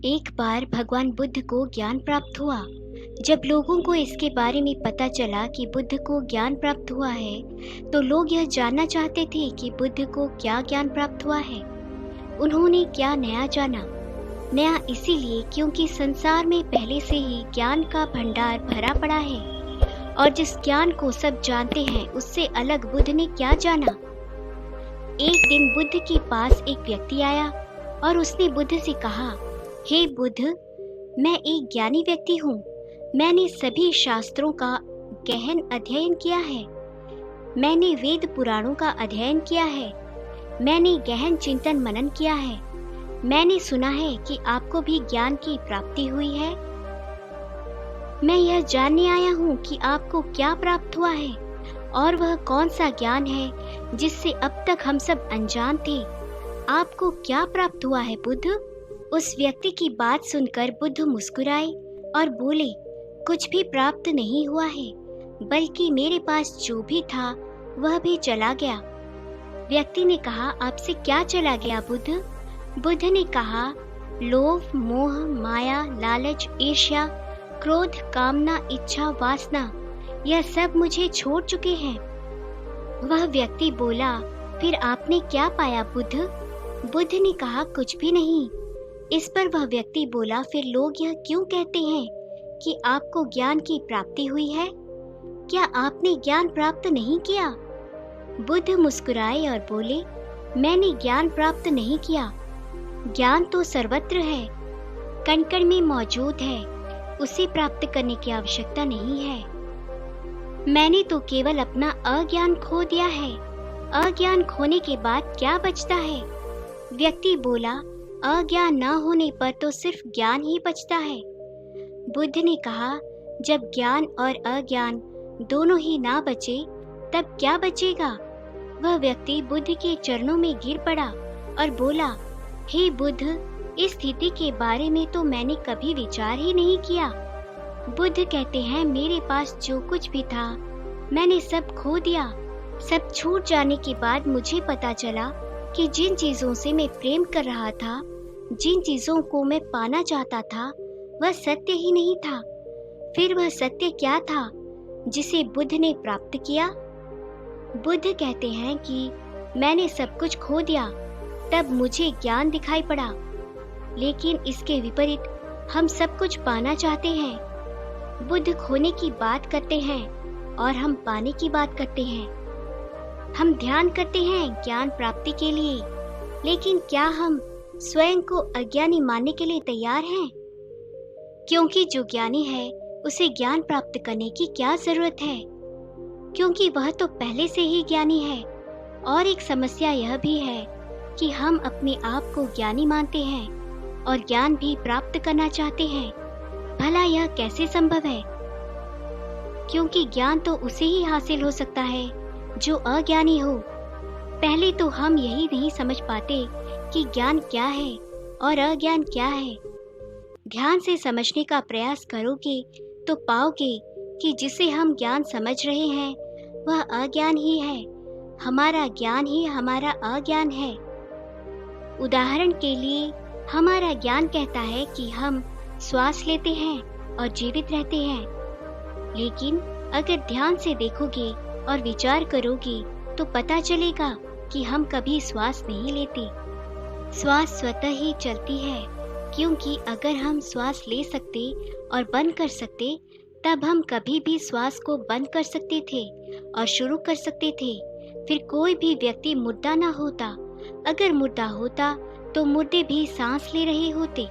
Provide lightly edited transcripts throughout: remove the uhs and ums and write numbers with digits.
एक बार भगवान बुद्ध को ज्ञान प्राप्त हुआ। जब लोगों को इसके बारे में पता चला कि बुद्ध को ज्ञान प्राप्त हुआ है, तो लोग यह जानना चाहते थे कि बुद्ध को क्या ज्ञान प्राप्त हुआ है। उन्होंने क्या नया जाना। नया इसीलिए क्योंकि संसार में पहले से ही ज्ञान का भंडार भरा पड़ा है, और जिस ज्ञान को सब जानते हैं उससे अलग बुद्ध ने क्या जाना। एक दिन बुद्ध के पास एक व्यक्ति आया और उसने बुद्ध से कहा, हे बुद्ध, मैं एक ज्ञानी व्यक्ति हूँ। मैंने सभी शास्त्रों का गहन अध्ययन किया है। मैंने वेद पुराणों का अध्ययन किया है। मैंने गहन चिंतन मनन किया है। मैंने सुना है कि आपको भी ज्ञान की प्राप्ति हुई है। मैं यह जानने आया हूँ कि आपको क्या प्राप्त हुआ है और वह कौन सा ज्ञान है जिससे अब तक हम सब अनजान थे। आपको क्या प्राप्त हुआ है बुद्ध? उस व्यक्ति की बात सुनकर बुद्ध मुस्कुराए और बोले, कुछ भी प्राप्त नहीं हुआ है, बल्कि मेरे पास जो भी था वह भी चला गया। व्यक्ति ने कहा, आपसे क्या चला गया बुद्ध? बुद्ध ने कहा, लोभ, मोह, माया, लालच, ईर्ष्या, क्रोध, कामना, इच्छा, वासना, यह सब मुझे छोड़ चुके हैं। वह व्यक्ति बोला, फिर आपने क्या पाया बुद्ध? बुद्ध ने कहा, कुछ भी नहीं। इस पर वह व्यक्ति बोला, फिर लोग यह क्यों कहते हैं कि आपको ज्ञान की प्राप्ति हुई है? क्या आपने ज्ञान प्राप्त नहीं किया? बुद्ध मुस्कुराए और बोले, मैंने ज्ञान प्राप्त नहीं किया। ज्ञान तो सर्वत्र है, कण कण में मौजूद है, उसे प्राप्त करने की आवश्यकता नहीं है। मैंने तो केवल अपना अज्ञान खो दिया है। अज्ञान खोने के बाद क्या बचता है? व्यक्ति बोला, अज्ञान न होने पर तो सिर्फ ज्ञान ही बचता है। बुद्ध ने कहा, जब ज्ञान और अज्ञान दोनों ही ना बचे तब क्या बचेगा? वह व्यक्ति बुद्ध के चरणों में गिर पड़ा और बोला, हे बुद्ध, इस स्थिति के बारे में तो मैंने कभी विचार ही नहीं किया। बुद्ध कहते हैं, मेरे पास जो कुछ भी था मैंने सब खो दिया। सब छूट जाने के बाद मुझे पता चला कि जिन चीजों से मैं प्रेम कर रहा था, जिन चीजों को मैं पाना चाहता था, वह सत्य ही नहीं था। फिर वह सत्य क्या था जिसे बुद्ध ने प्राप्त किया? बुद्ध कहते हैं कि मैंने सब कुछ खो दिया, तब मुझे ज्ञान दिखाई पड़ा। लेकिन इसके विपरीत हम सब कुछ पाना चाहते हैं। बुद्ध खोने की बात करते हैं और हम पाने की बात करते हैं। हम ध्यान करते हैं ज्ञान प्राप्ति के लिए, लेकिन क्या हम स्वयं को अज्ञानी मानने के लिए तैयार हैं? क्योंकि जो ज्ञानी है उसे ज्ञान प्राप्त करने की क्या जरूरत है, क्योंकि वह तो पहले से ही ज्ञानी है। और एक समस्या यह भी है कि हम अपने आप को ज्ञानी मानते हैं और ज्ञान भी प्राप्त करना चाहते हैं। भला यह कैसे संभव है? क्योंकि ज्ञान तो उसे ही हासिल हो सकता है जो अज्ञानी हो। पहले तो हम यही नहीं समझ पाते कि ज्ञान क्या है और अज्ञान क्या है। ध्यान से समझने का प्रयास करोगे तो पाओगे कि जिसे हम ज्ञान समझ रहे हैं वह अज्ञान ही है। हमारा ज्ञान ही हमारा अज्ञान है। उदाहरण के लिए, हमारा ज्ञान कहता है कि हम श्वास लेते हैं और जीवित रहते हैं, लेकिन अगर ध्यान से देखोगे और विचार करोगे तो पता चलेगा कि हम कभी श्वास नहीं लेते। श्वास स्वतः ही चलती है, क्योंकि अगर हम श्वास ले सकते और बंद कर सकते तब हम कभी भी श्वास को बंद कर सकते थे और शुरू कर सकते थे। फिर कोई भी व्यक्ति मुर्दा ना होता। अगर मुर्दा होता तो मुर्दे भी सांस ले रहे होते।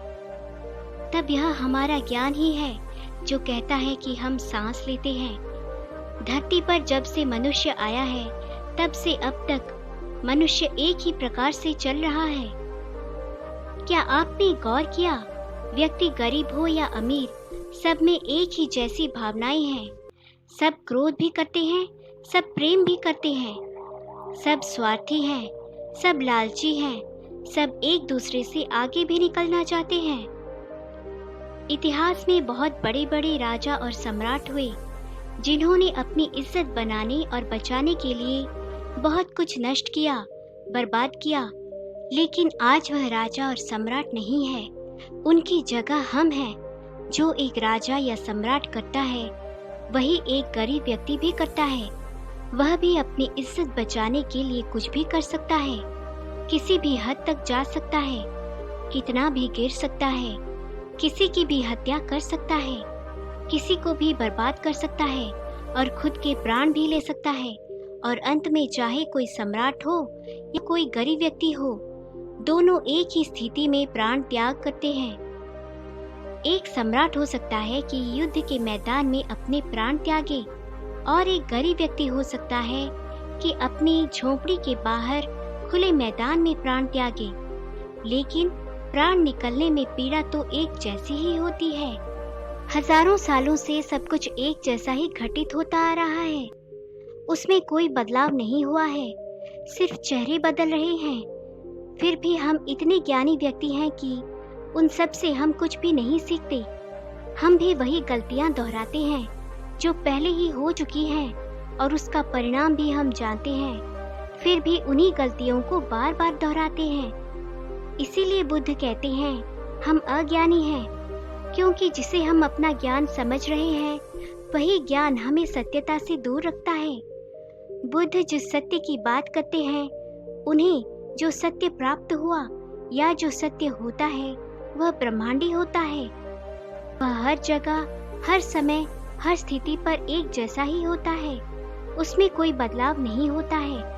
तब यह हमारा ज्ञान ही है जो कहता है कि हम सांस लेते हैं। धरती पर जब से मनुष्य आया है तब से अब तक मनुष्य एक ही प्रकार से चल रहा है। क्या आपने गौर किया, व्यक्ति गरीब हो या अमीर, सब में एक ही जैसी भावनाएं हैं। सब क्रोध भी करते हैं, सब प्रेम भी करते हैं, सब स्वार्थी हैं, सब लालची हैं, सब एक दूसरे से आगे भी निकलना चाहते हैं। इतिहास में बहुत बड़े बड़े राजा और सम्राट हुए जिन्होंने अपनी इज्जत बनाने और बचाने के लिए बहुत कुछ नष्ट किया, बर्बाद किया। लेकिन आज वह राजा और सम्राट नहीं है, उनकी जगह हम हैं। जो एक राजा या सम्राट करता है वही एक गरीब व्यक्ति भी करता है। वह भी अपनी इज्जत बचाने के लिए कुछ भी कर सकता है, किसी भी हद तक जा सकता है, कितना भी गिर सकता है, किसी की भी हत्या कर सकता है, किसी को भी बर्बाद कर सकता है और खुद के प्राण भी ले सकता है। और अंत में चाहे कोई सम्राट हो या कोई गरीब व्यक्ति हो, दोनों एक ही स्थिति में प्राण त्याग करते हैं। एक सम्राट हो सकता है कि युद्ध के मैदान में अपने प्राण त्यागे और एक गरीब व्यक्ति हो सकता है कि अपनी झोपड़ी के बाहर खुले मैदान में प्राण त्यागे। लेकिन प्राण निकलने में पीड़ा तो एक जैसी ही होती है। हजारों सालों से सब कुछ एक जैसा ही घटित होता आ रहा है, उसमें कोई बदलाव नहीं हुआ है, सिर्फ चेहरे बदल रहे हैं। फिर भी हम इतने ज्ञानी व्यक्ति हैं कि उन सब से हम कुछ भी नहीं सीखते। हम भी वही गलतियां दोहराते हैं जो पहले ही हो चुकी हैं और उसका परिणाम भी हम जानते हैं, फिर भी उन्हीं गलतियों को बार बार दोहराते हैं। इसीलिए बुद्ध कहते हैं हम अज्ञानी हैं, क्योंकि जिसे हम अपना ज्ञान समझ रहे हैं वही ज्ञान हमें सत्यता से दूर रखता है। बुद्ध जिस सत्य की बात करते हैं, उन्हें जो सत्य प्राप्त हुआ या जो सत्य होता है वह ब्रह्मांडी होता है। वह हर जगह, हर समय, हर स्थिति पर एक जैसा ही होता है, उसमें कोई बदलाव नहीं होता है।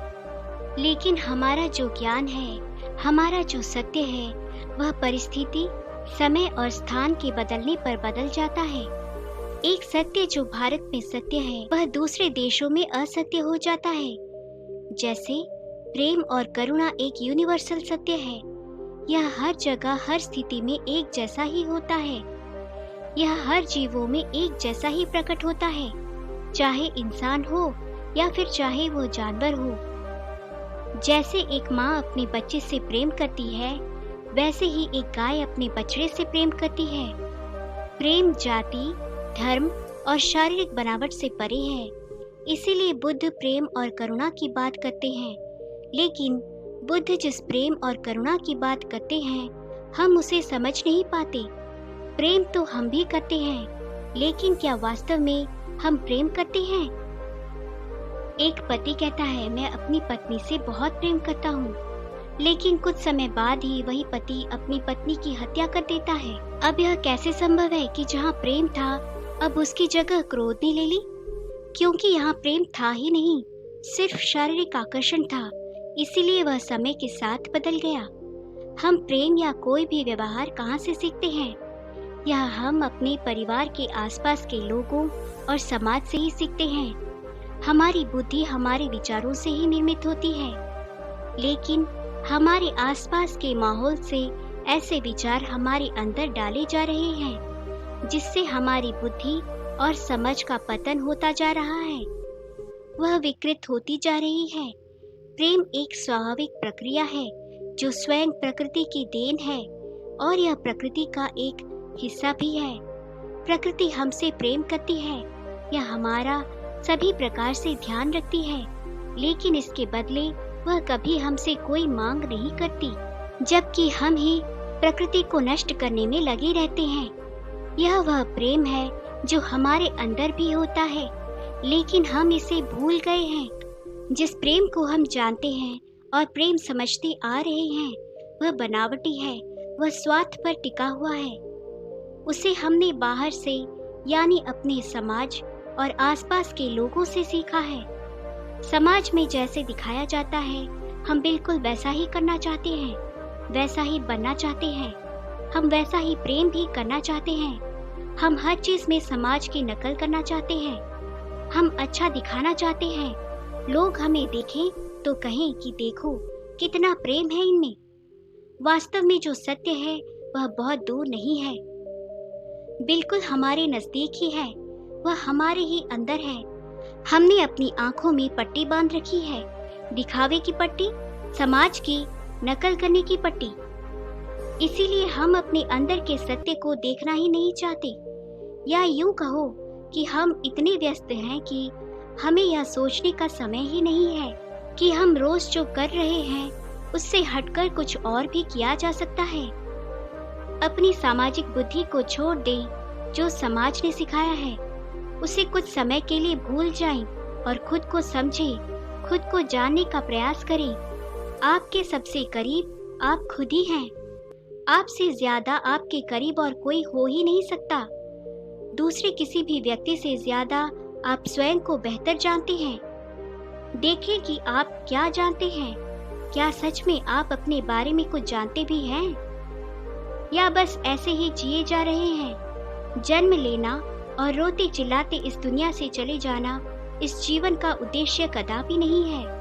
लेकिन हमारा जो ज्ञान है, हमारा जो सत्य है, वह परिस्थिति, समय और स्थान के बदलने पर बदल जाता है। एक सत्य जो भारत में सत्य है वह दूसरे देशों में असत्य हो जाता है। जैसे प्रेम और करुणा एक यूनिवर्सल सत्य है, यह हर जगह, हर स्थिति में एक जैसा ही होता है। यह हर जीवों में एक जैसा ही प्रकट होता है, चाहे इंसान हो या फिर चाहे वो जानवर हो। जैसे एक माँ अपने बच्चे से प्रेम करती है, वैसे ही एक गाय अपने बछड़े से प्रेम करती है। प्रेम जाति, धर्म और शारीरिक बनावट से परे है। इसीलिए बुद्ध प्रेम और करुणा की बात करते हैं। लेकिन बुद्ध जिस प्रेम और करुणा की बात करते हैं, हम उसे समझ नहीं पाते। प्रेम तो हम भी करते हैं, लेकिन क्या वास्तव में हम प्रेम करते हैं? एक पति कहता है मैं अपनी पत्नी से बहुत प्रेम करता हूँ, लेकिन कुछ समय बाद ही वही पति अपनी पत्नी की हत्या कर देता है। अब यह कैसे संभव है कि जहाँ प्रेम था अब उसकी जगह क्रोध ने ले ली? क्योंकि यहाँ प्रेम था ही नहीं, सिर्फ शारीरिक आकर्षण था, इसीलिए वह समय के साथ बदल गया। हम प्रेम या कोई भी व्यवहार कहाँ से सीखते हैं? यह हम अपने परिवार के आसपास के लोगों और समाज से ही सीखते हैं। हमारी बुद्धि हमारे विचारों से ही निर्मित होती है, लेकिन हमारे आसपास के माहौल से ऐसे विचार हमारे अंदर डाले जा रहे हैं, जिससे हमारी बुद्धि और समझ का पतन होता जा रहा है, वह विकृत होती जा रही है। प्रेम एक स्वाभाविक प्रक्रिया है जो स्वयं प्रकृति की देन है और यह प्रकृति का एक हिस्सा भी है। प्रकृति हमसे प्रेम करती है, यह हमारा सभी प्रकार से ध्यान रखती है, लेकिन इसके बदले वह कभी हमसे कोई मांग नहीं करती, जबकि हम ही प्रकृति को नष्ट करने में लगे रहते हैं। यह वह प्रेम है जो हमारे अंदर भी होता है, लेकिन हम इसे भूल गए हैं। जिस प्रेम को हम जानते हैं और प्रेम समझते आ रहे हैं, वह बनावटी है, वह स्वार्थ पर टिका हुआ है। उसे हमने बाहर से यानी अपने समाज और आसपास के लोगों से सीखा है। समाज में जैसे दिखाया जाता है, हम बिल्कुल वैसा ही करना चाहते हैं, वैसा ही बनना चाहते हैं। हम वैसा ही प्रेम भी करना चाहते हैं। हम हर चीज में समाज की नकल करना चाहते हैं। हम अच्छा दिखाना चाहते हैं, लोग हमें देखें तो कहें कि देखो कितना प्रेम है इनमें। वास्तव में जो सत्य है वह बहुत दूर नहीं है, बिल्कुल हमारे नजदीक ही है, वह हमारे ही अंदर है। हमने अपनी आंखों में पट्टी बांध रखी है, दिखावे की पट्टी, समाज की नकल करने की पट्टी। इसीलिए हम अपने अंदर के सत्य को देखना ही नहीं चाहते, या यूं कहो कि हम इतने व्यस्त हैं कि हमें यह सोचने का समय ही नहीं है कि हम रोज जो कर रहे हैं उससे हटकर कुछ और भी किया जा सकता है। अपनी सामाजिक बुद्धि को छोड़ दें जो समाज ने सिखाया है, उसे कुछ समय के लिए भूल जाएं और खुद को समझें, खुद को जानने का प्रयास करें। आपके सबसे करीब आप खुद ही हैं। आपसे ज्यादा आपके करीब और कोई हो ही नहीं सकता। दूसरे किसी भी व्यक्ति से ज्यादा आप स्वयं को बेहतर जानते हैं। देखें कि आप क्या जानते हैं। क्या सच में आप अपने बारे में कुछ जानते भी हैं, या बस ऐसे ही जिए जा रहे हैं? जन्म लेना और रोते चिल्लाते इस दुनिया से चले जाना इस जीवन का उद्देश्य कदापि नहीं है।